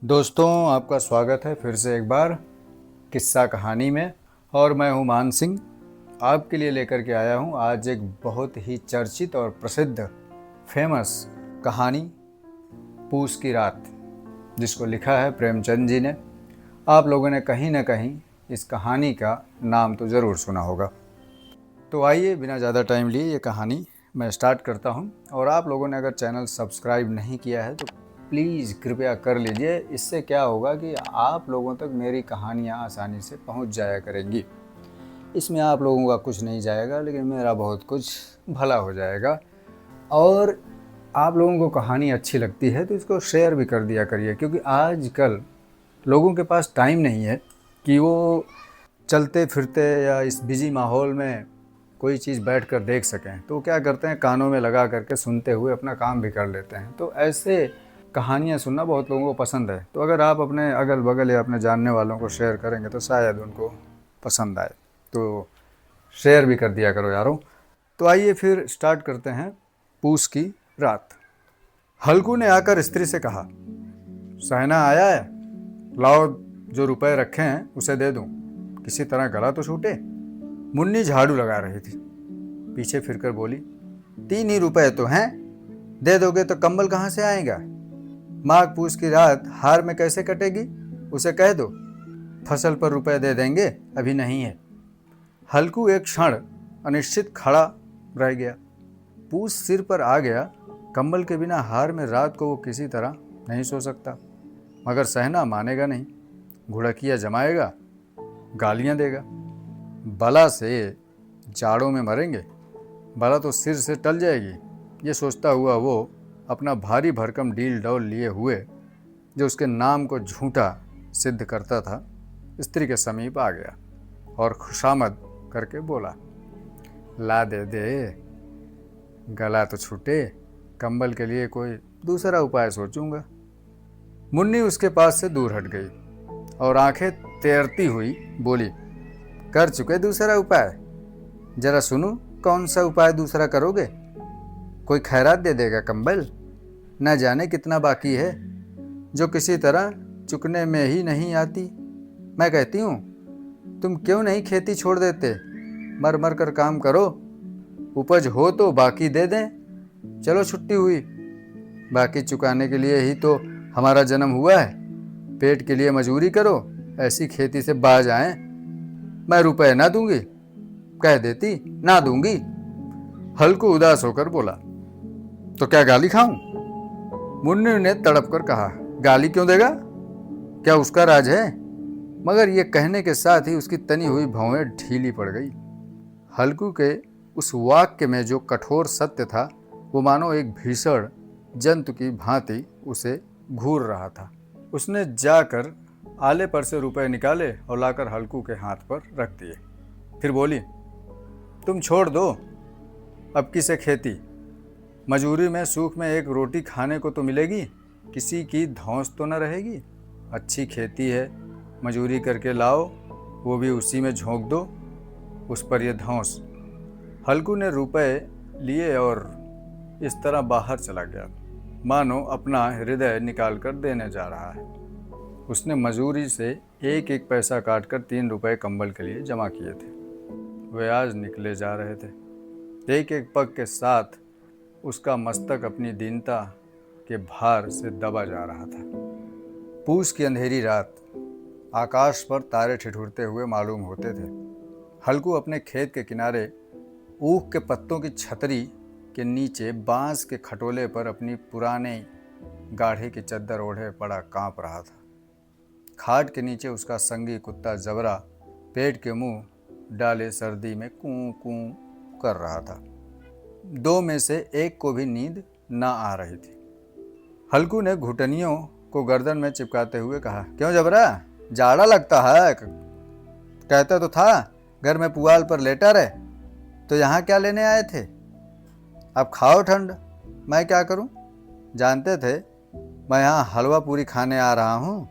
दोस्तों, आपका स्वागत है फिर से एक बार किस्सा कहानी में। और मैं हूं मान सिंह, आपके लिए लेकर के आया हूं आज एक बहुत ही चर्चित और प्रसिद्ध फेमस कहानी, पूस की रात, जिसको लिखा है प्रेमचंद जी ने। आप लोगों ने कहीं ना कहीं इस कहानी का नाम तो ज़रूर सुना होगा। तो आइए बिना ज़्यादा टाइम लिए ये कहानी मैं स्टार्ट करता हूं। और आप लोगों ने अगर चैनल सब्सक्राइब नहीं किया है तो प्लीज़ कृपया कर लीजिए। इससे क्या होगा कि आप लोगों तक मेरी कहानियाँ आसानी से पहुंच जाया करेंगी। इसमें आप लोगों का कुछ नहीं जाएगा, लेकिन मेरा बहुत कुछ भला हो जाएगा। और आप लोगों को कहानी अच्छी लगती है तो इसको शेयर भी कर दिया करिए, क्योंकि आजकल लोगों के पास टाइम नहीं है कि वो चलते फिरते या इस बिजी माहौल में कोई चीज़ बैठकर देख सकें। तो क्या करते हैं, कानों में लगा करके सुनते हुए अपना काम भी कर लेते हैं। तो ऐसे कहानियाँ सुनना बहुत लोगों को पसंद है। तो अगर आप अपने अगल बगल या अपने जानने वालों को शेयर करेंगे तो शायद उनको पसंद आए। तो शेयर भी कर दिया करो यारों। तो आइए फिर स्टार्ट करते हैं पूस की रात। हल्कू ने आकर स्त्री से कहा, सहना आया है, लाओ जो रुपए रखे हैं उसे दे दूं, किसी तरह गला तो छूटे। मुन्नी झाड़ू लगा रही थी, पीछे फिरकर बोली, 3 ही रुपए तो हैं, दे दोगे तो कंबल कहाँ से आएगा? माघ पूस की रात हार में कैसे कटेगी? उसे कह दो फसल पर रुपए दे देंगे, अभी नहीं है। हल्कू एक क्षण अनिश्चित खड़ा रह गया। पूस सिर पर आ गया। कंबल के बिना हार में रात को वो किसी तरह नहीं सो सकता। मगर सहना मानेगा नहीं, घुड़किया जमाएगा, गालियां देगा। बला से जाड़ों में मरेंगे, बला तो सिर से टल जाएगी। ये सोचता हुआ वो अपना भारी भरकम डील डौल लिए हुए, जो उसके नाम को झूठा सिद्ध करता था, स्त्री के समीप आ गया और खुशामद करके बोला, ला दे दे, गला तो छूटे, कंबल के लिए कोई दूसरा उपाय सोचूंगा। मुन्नी उसके पास से दूर हट गई और आंखें तैरती हुई बोली, कर चुके दूसरा उपाय? जरा सुनो, कौन सा उपाय दूसरा करोगे? कोई खैरात दे देगा कंबल? न जाने कितना बाकी है, जो किसी तरह चुकने में ही नहीं आती। मैं कहती हूँ, तुम क्यों नहीं खेती छोड़ देते, मर मर कर काम करो, उपज हो तो बाकी दे दें। चलो छुट्टी हुई, बाकी चुकाने के लिए ही तो हमारा जन्म हुआ है। पेट के लिए मजूरी करो, ऐसी खेती से बाज आए। मैं रुपए ना दूंगी, कह देती ना दूंगी। हल्कू उदास होकर बोला, तो क्या गाली खाऊं? मुन्नी ने तड़प कर कहा, गाली क्यों देगा? क्या उसका राज है? मगर ये कहने के साथ ही उसकी तनी हुई भौहें ढीली पड़ गई। हल्कू के उस वाक्य में जो कठोर सत्य था, वो मानो एक भीषण जंतु की भांति उसे घूर रहा था। उसने जाकर आले पर से रुपए निकाले और लाकर हल्कू के हाथ पर रख दिए। फिर बोली, तुम छोड़ दो अब की से खेती। मजूरी में सूख में एक रोटी खाने को तो मिलेगी, किसी की धौंस तो न रहेगी। अच्छी खेती है, मजूरी करके लाओ, वो भी उसी में झोंक दो, उस पर ये धौंस। हल्कू ने रुपए लिए और इस तरह बाहर चला गया, मानो अपना हृदय निकाल कर देने जा रहा है। उसने मजूरी से एक एक पैसा काटकर 3 रुपए कंबल के लिए जमा किए थे। वे आज निकले जा रहे थे। एक एक पग के साथ उसका मस्तक अपनी दीनता के भार से दबा जा रहा था। पूस की अंधेरी रात, आकाश पर तारे ठिठुरते हुए मालूम होते थे। हल्कू अपने खेत के किनारे ऊख के पत्तों की छतरी के नीचे बांस के खटोले पर अपनी पुराने गाढ़े की चद्दर ओढ़े पड़ा कांप रहा था। खाट के नीचे उसका संगी कुत्ता जबरा पेट के मुंह डाले सर्दी में कूं कूं कर रहा था। 2 में से एक को भी नींद ना आ रही थी। हल्कू ने घुटनियों को गर्दन में चिपकाते हुए कहा, क्यों जबरा, जाड़ा लगता है? कहता तो था घर में पुआल पर लेटा रहे, तो यहाँ क्या लेने आए थे? अब खाओ ठंड, मैं क्या करूं? जानते थे मैं यहाँ हलवा पूरी खाने आ रहा हूँ?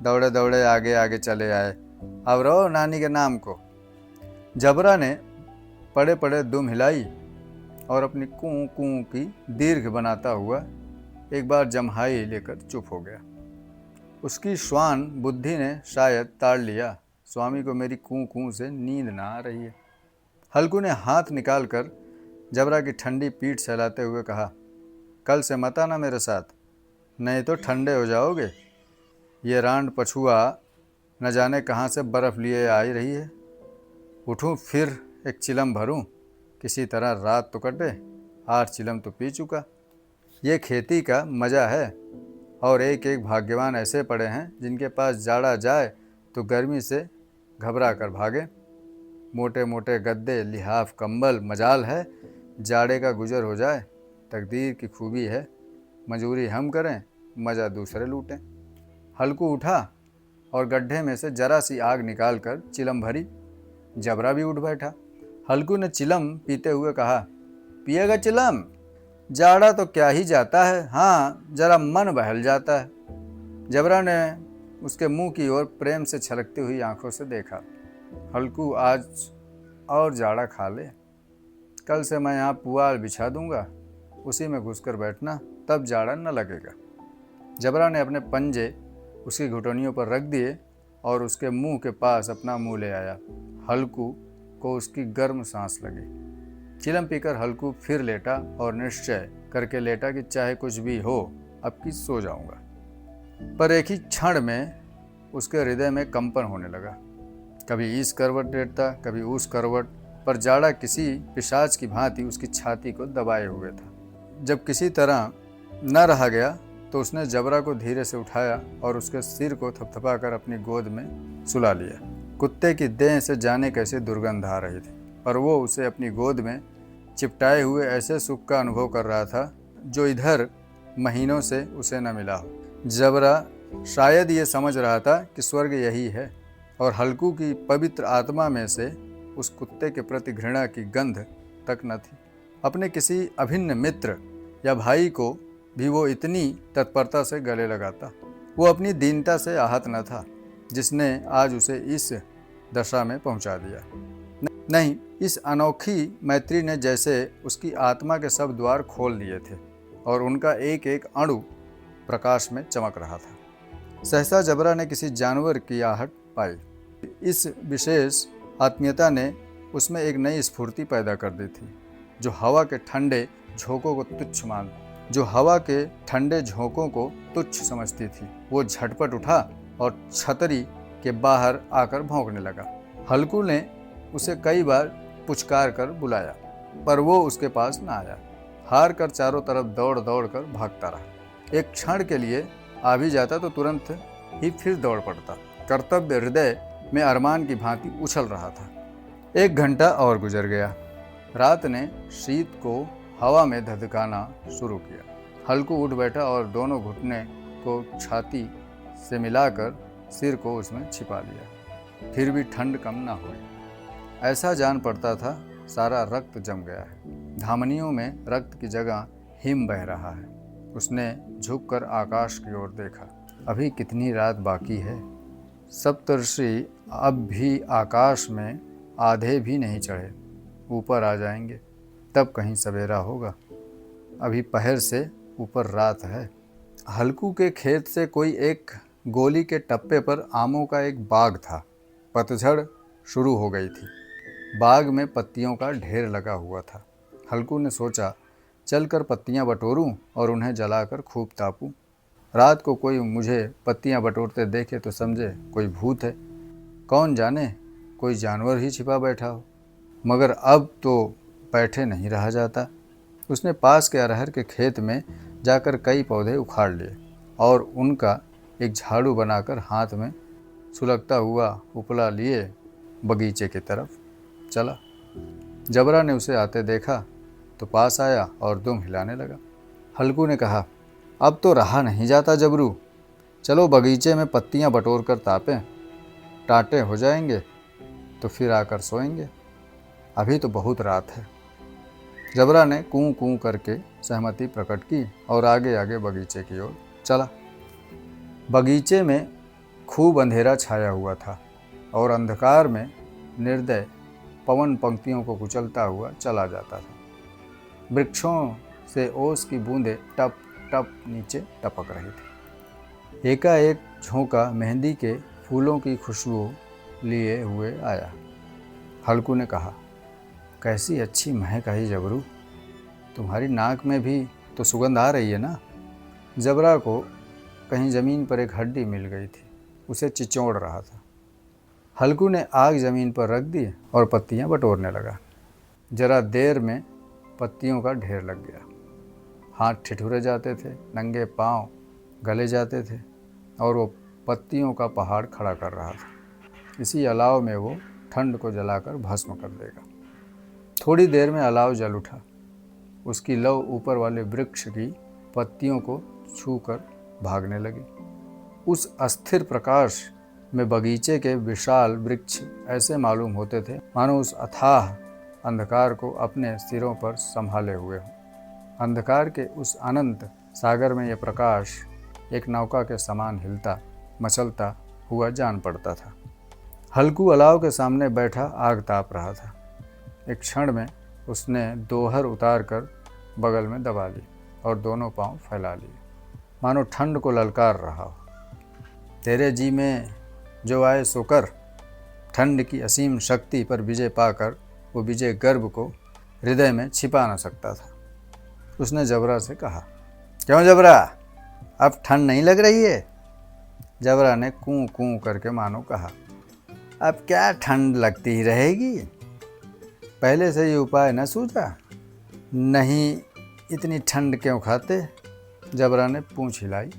दौड़े दौड़े आगे आगे चले आए, अब रहो नानी के नाम को। जबरा ने पड़े पड़े दुम हिलाई और अपनी कूं कूं की दीर्घ बनाता हुआ एक बार जम्हाई लेकर चुप हो गया। उसकी श्वान बुद्धि ने शायद ताड़ लिया, स्वामी को मेरी कूं कूं से नींद ना आ रही है। हल्कू ने हाथ निकालकर जबरा की ठंडी पीठ सहलाते हुए कहा, कल से मत आना मेरे साथ, नहीं तो ठंडे हो जाओगे। ये रांड पछुआ न जाने कहाँ से बर्फ़ लिए आ ही रही है। उठूं फिर एक चिलम भरूं, किसी तरह रात तो कटे, 8 चिलम तो पी चुका। ये खेती का मज़ा है, और एक एक भाग्यवान ऐसे पड़े हैं जिनके पास जाड़ा जाए तो गर्मी से घबरा कर भागे। मोटे मोटे गद्दे, लिहाफ, कंबल, मजाल है जाड़े का गुजर हो जाए। तकदीर की खूबी है, मजूरी हम करें, मज़ा दूसरे लूटें। हल्कू उठा और गड्ढे में से जरा सी आग निकाल कर चिलम भरी। जबरा भी उठ बैठा। हल्कू ने चिलम पीते हुए कहा, पिएगा चिलम? जाड़ा तो क्या ही जाता है, हाँ जरा मन बहल जाता है। जबरा ने उसके मुंह की ओर प्रेम से छलकती हुई आंखों से देखा। हल्कू, आज और जाड़ा खा ले, कल से मैं यहाँ पुआल बिछा दूंगा, उसी में घुसकर बैठना, तब जाड़ा न लगेगा। जबरा ने अपने पंजे उसकी घुटनियों पर रख दिए और उसके मुंह के पास अपना मुंह ले आया। हल्कू को उसकी गर्म सांस लगी। चिलम पीकर हल्कू फिर लेटा और निश्चय करके लेटा कि चाहे कुछ भी हो, अब की सो जाऊंगा। पर एक ही क्षण में उसके हृदय में कंपन होने लगा। कभी इस करवट लेटता, कभी उस करवट, पर जाड़ा किसी पिशाच की भांति उसकी छाती को दबाए हुए था। जब किसी तरह न रहा गया तो उसने जबरा को धीरे से उठाया और उसके सिर को थपथपाकर अपनी गोद में सुला लिया। कुत्ते की देह से जाने कैसे दुर्गंध आ रही थी, पर वो उसे अपनी गोद में चिपटाए हुए ऐसे सुख का अनुभव कर रहा था जो इधर महीनों से उसे न मिला हो। जबरा शायद ये समझ रहा था कि स्वर्ग यही है, और हल्कू की पवित्र आत्मा में से उस कुत्ते के प्रति घृणा की गंध तक न थी। अपने किसी अभिन्न मित्र या भाई को भी वो इतनी तत्परता से गले लगाता। वो अपनी दीनता से आहत न था जिसने आज उसे इस दशा में पहुंचा दिया। नहीं, इस अनोखी मैत्री ने जैसे उसकी आत्मा के सब द्वार खोल दिए थे और उनका एक एक अणु प्रकाश में चमक रहा था। सहसा जबरा ने किसी जानवर की आहट पाई। इस विशेष आत्मीयता ने उसमें एक नई स्फूर्ति पैदा कर दी थी, जो हवा के ठंडे झोंकों को तुच्छ समझती थी। वो झटपट उठा और छतरी के बाहर आकर भौंकने लगा। हल्कू ने उसे कई बार पुचकार कर बुलाया, पर वो उसके पास न आया। हार कर चारों तरफ दौड़ दौड़ कर भागता रहा। एक क्षण के लिए आ भी जाता तो तुरंत ही फिर दौड़ पड़ता। कर्तव्य हृदय में अरमान की भांति उछल रहा था। 1 घंटा और गुजर गया। रात ने शीत को हवा में धधकाना शुरू किया। हल्कू उठ बैठा और दोनों घुटने को छाती से मिलाकर सिर को उसमें छिपा लिया। फिर भी ठंड कम ना हुई। ऐसा जान पड़ता था सारा रक्त जम गया है, धामनियों में रक्त की जगह हिम बह रहा है। उसने झुककर आकाश की ओर देखा। अभी कितनी रात बाकी है। सप्तर्षि अब भी आकाश में आधे भी नहीं चढ़े, ऊपर आ जाएंगे, तब कहीं सवेरा होगा। अभी पहर से ऊपर रात है। हल्कू के खेत से कोई एक गोली के टप्पे पर आमों का एक बाग था। पतझड़ शुरू हो गई थी। बाग में पत्तियों का ढेर लगा हुआ था। हल्कू ने सोचा, चलकर पत्तियां बटोरूं और उन्हें जलाकर खूब तापूं। रात को कोई मुझे पत्तियां बटोरते देखे तो समझे कोई भूत है, कौन जाने कोई जानवर ही छिपा बैठा हो। मगर अब तो बैठे नहीं रहा जाता। उसने पास के अरहर के खेत में जाकर कई पौधे उखाड़ लिए और उनका एक झाड़ू बनाकर हाथ में सुलगता हुआ उपला लिए बगीचे की तरफ चला। जबरा ने उसे आते देखा तो पास आया और दुम हिलाने लगा। हल्कू ने कहा, अब तो रहा नहीं जाता जबरू, चलो बगीचे में पत्तियां बटोर कर तापें, टाटे हो जाएंगे तो फिर आकर सोएंगे, अभी तो बहुत रात है। जबरा ने कूं कूं करके सहमति प्रकट की और आगे आगे बगीचे की ओर चला। बगीचे में खूब अंधेरा छाया हुआ था और अंधकार में निर्दय पवन पंक्तियों को कुचलता हुआ चला जाता था। वृक्षों से ओस की बूंदें टप टप नीचे टपक रही थी। एकाएक झोंका मेहंदी के फूलों की खुशबू लिए हुए आया। हल्कू ने कहा, कैसी अच्छी महक आई जबरू, तुम्हारी नाक में भी तो सुगंध आ रही है ना। जबरा को कहीं ज़मीन पर एक हड्डी मिल गई थी, उसे चिचोड़ रहा था। हल्कू ने आग ज़मीन पर रख दी और पत्तियां बटोरने लगा। जरा देर में पत्तियों का ढेर लग गया। हाथ ठिठुरे जाते थे, नंगे पांव गले जाते थे और वो पत्तियों का पहाड़ खड़ा कर रहा था। इसी अलाव में वो ठंड को जलाकर भस्म कर देगा। थोड़ी देर में अलाव जल उठा। उसकी लौ ऊपर वाले वृक्ष की पत्तियों को छूकर भागने लगी। उस अस्थिर प्रकाश में बगीचे के विशाल वृक्ष ऐसे मालूम होते थे मानो उस अथाह अंधकार को अपने सिरों पर संभाले हुए हों। अंधकार के उस अनंत सागर में यह प्रकाश एक नौका के समान हिलता मचलता हुआ जान पड़ता था। हल्कू अलाव के सामने बैठा आग ताप रहा था। एक क्षण में उसने दोहर उतार कर बगल में दबा ली और दोनों पांव फैला लिए, मानो ठंड को ललकार रहा हो। तेरे जी में जो आए सो कर। ठंड की असीम शक्ति पर विजय पाकर वो विजय गर्व को हृदय में छिपा न सकता था। उसने जबरा से कहा, क्यों जबरा, अब ठंड नहीं लग रही है? जबरा ने कूं कूं करके मानो कहा, अब क्या ठंड लगती ही रहेगी, पहले से ये उपाय न सूझा? नहीं, इतनी ठंड क्यों खाते? जबरा ने पूंछ हिलाई।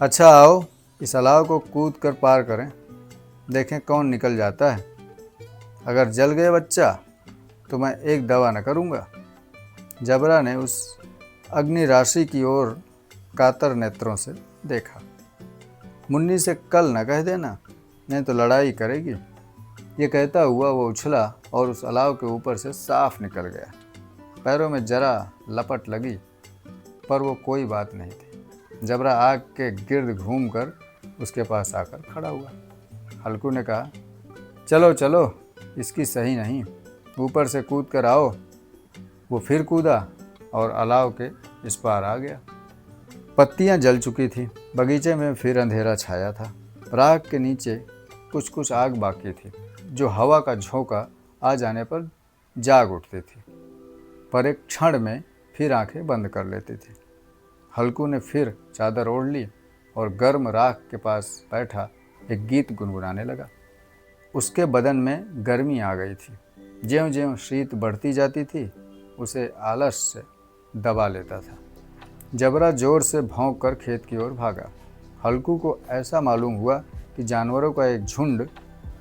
अच्छा आओ, इस अलाव को कूद कर पार करें, देखें कौन निकल जाता है। अगर जल गए बच्चा तो मैं एक दवा न करूँगा। जबरा ने उस अग्नि राशि की ओर कातर नेत्रों से देखा। मुन्नी से कल न कह देना, नहीं तो लड़ाई करेगी। ये कहता हुआ वो उछला और उस अलाव के ऊपर से साफ निकल गया। पैरों में जरा लपट लगी, पर वो कोई बात नहीं थी। जबरा आग के गिर्द घूमकर उसके पास आकर खड़ा हुआ। हल्कू ने कहा, चलो चलो, इसकी सही नहीं, ऊपर से कूद कर आओ। वो फिर कूदा और अलाव के इस पार आ गया। पत्तियां जल चुकी थी। बगीचे में फिर अंधेरा छाया था। राख के नीचे कुछ कुछ आग बाकी थी, जो हवा का झोंका आ जाने पर जाग उठती थी, पर एक क्षण में फिर आंखें बंद कर लेती थी। हल्कू ने फिर चादर ओढ़ ली और गर्म राख के पास बैठा एक गीत गुनगुनाने लगा। उसके बदन में गर्मी आ गई थी। ज्यों-ज्यों शीत बढ़ती जाती थी, उसे आलस से दबा लेता था। जबरा जोर से भौंक कर खेत की ओर भागा। हल्कू को ऐसा मालूम हुआ कि जानवरों का एक झुंड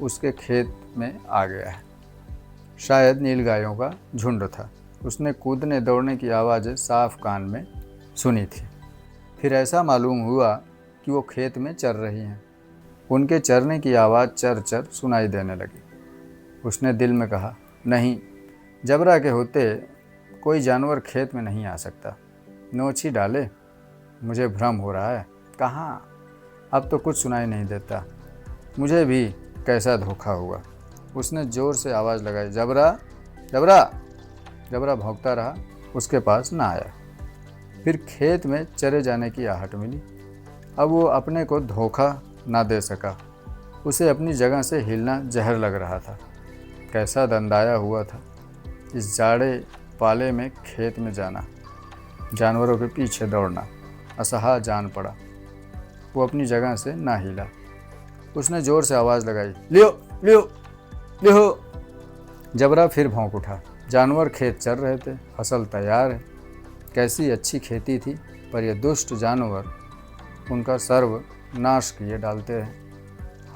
उसके खेत में आ गया है। शायद नीलगायों का झुंड था। उसने कूदने दौड़ने की आवाज़ें साफ कान में सुनी थी। फिर ऐसा मालूम हुआ कि वो खेत में चर रही हैं। उनके चरने की आवाज़ चर चर सुनाई देने लगी। उसने दिल में कहा, नहीं, जबरा के होते कोई जानवर खेत में नहीं आ सकता। नोच ही डाले, मुझे भ्रम हो रहा है। कहाँ, अब तो कुछ सुनाई नहीं देता। मुझे भी कैसा धोखा हुआ। उसने ज़ोर से आवाज़ लगाई, जबरा जबरा। जबरा भौंकता रहा, उसके पास ना आया। फिर खेत में चरे जाने की आहट मिली। अब वो अपने को धोखा ना दे सका। उसे अपनी जगह से हिलना जहर लग रहा था। कैसा दंदाया हुआ था इस जाड़े पाले में खेत में जाना, जानवरों के पीछे दौड़ना। असहा जान पड़ा। वो अपनी जगह से ना हिला। उसने ज़ोर से आवाज़ लगाई, लियो लियो लियो। जबरा फिर भौंक उठा। जानवर खेत चर रहे थे, फसल तैयार है। कैसी अच्छी खेती थी, पर यह दुष्ट जानवर उनका सर्व नाश किए डालते हैं।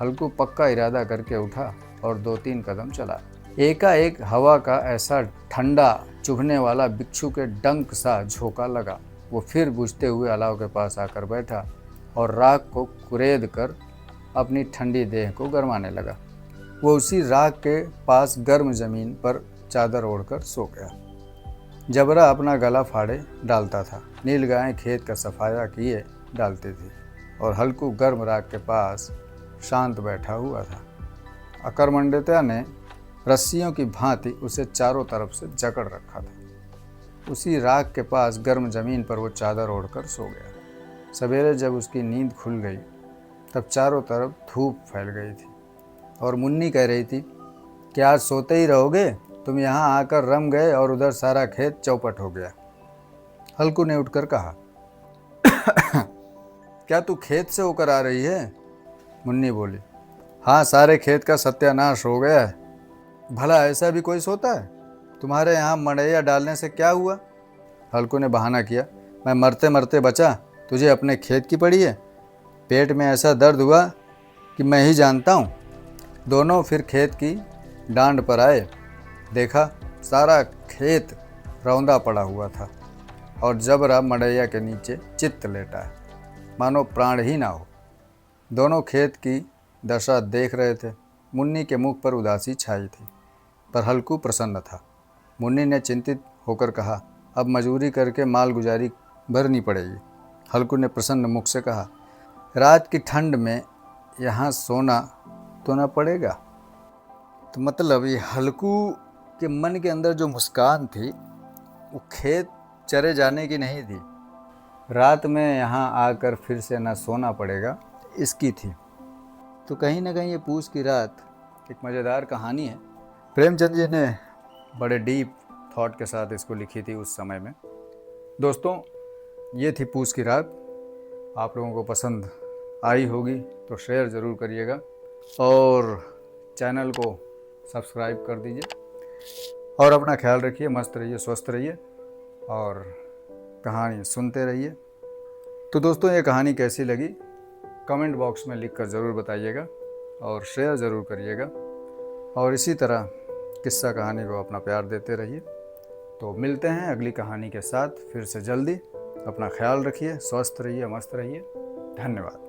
हल्कू पक्का इरादा करके उठा और 2-3 कदम चला। एकाएक हवा का ऐसा ठंडा चुभने वाला बिच्छू के डंक सा झोंका लगा। वो फिर बुझते हुए अलाव के पास आकर बैठा और राख को कुरेद कर अपनी ठंडी देह को गरमाने लगा। वो उसी राख के पास गर्म ज़मीन पर चादर ओढ़कर सो गया। जबरा अपना गला फाड़े डालता था। नीलगायें खेत का सफाया किए डालती थी और हल्कू गर्म राख के पास शांत बैठा हुआ था। अकर्मण्यता ने रस्सियों की भांति उसे चारों तरफ से जकड़ रखा था। उसी राख के पास गर्म ज़मीन पर वो चादर ओढ़कर सो गया। सवेरे जब उसकी नींद खुल गई तब चारों तरफ धूप फैल गई थी और मुन्नी कह रही थी कि आज सोते ही रहोगे, तुम यहाँ आकर रम गए और उधर सारा खेत चौपट हो गया। हल्कू ने उठकर कहा, क्या तू खेत से होकर आ रही है? मुन्नी बोली, हाँ, सारे खेत का सत्यानाश हो गया है। भला ऐसा भी कोई सोता है? तुम्हारे यहाँ मड़ैया डालने से क्या हुआ? हल्कू ने बहाना किया, मैं मरते मरते बचा, तुझे अपने खेत की पड़ी है? पेट में ऐसा दर्द हुआ कि मैं ही जानता हूँ। दोनों फिर खेत की डांड पर आए। देखा, सारा खेत रौंदा पड़ा हुआ था और जबरा मड़ैया के नीचे चित्त लेटा है, मानो प्राण ही ना हो। दोनों खेत की दशा देख रहे थे। मुन्नी के मुख पर उदासी छाई थी, पर हल्कू प्रसन्न था। मुन्नी ने चिंतित होकर कहा, अब मजूरी करके माल गुजारी भरनी पड़ेगी। हल्कू ने प्रसन्न मुख से कहा, रात की ठंड में यहाँ सोना तो न पड़ेगा। तो मतलब ये हल्कू के मन के अंदर जो मुस्कान थी वो खेत चरे जाने की नहीं थी, रात में यहाँ आकर फिर से न सोना पड़ेगा इसकी थी। तो कहीं ना कहीं ये पूस की रात एक मज़ेदार कहानी है। प्रेमचंद जी ने बड़े डीप थॉट के साथ इसको लिखी थी उस समय में। दोस्तों, ये थी पूस की रात। आप लोगों को पसंद आई होगी तो शेयर ज़रूर करिएगा और चैनल को सब्सक्राइब कर दीजिए और अपना ख्याल रखिए। मस्त रहिए, स्वस्थ रहिए और कहानी सुनते रहिए। तो दोस्तों, ये कहानी कैसी लगी कमेंट बॉक्स में लिखकर ज़रूर बताइएगा और शेयर ज़रूर करिएगा और इसी तरह किस्सा कहानी को अपना प्यार देते रहिए। तो मिलते हैं अगली कहानी के साथ फिर से जल्दी। अपना ख्याल रखिए, स्वस्थ रहिए, मस्त रहिए। धन्यवाद।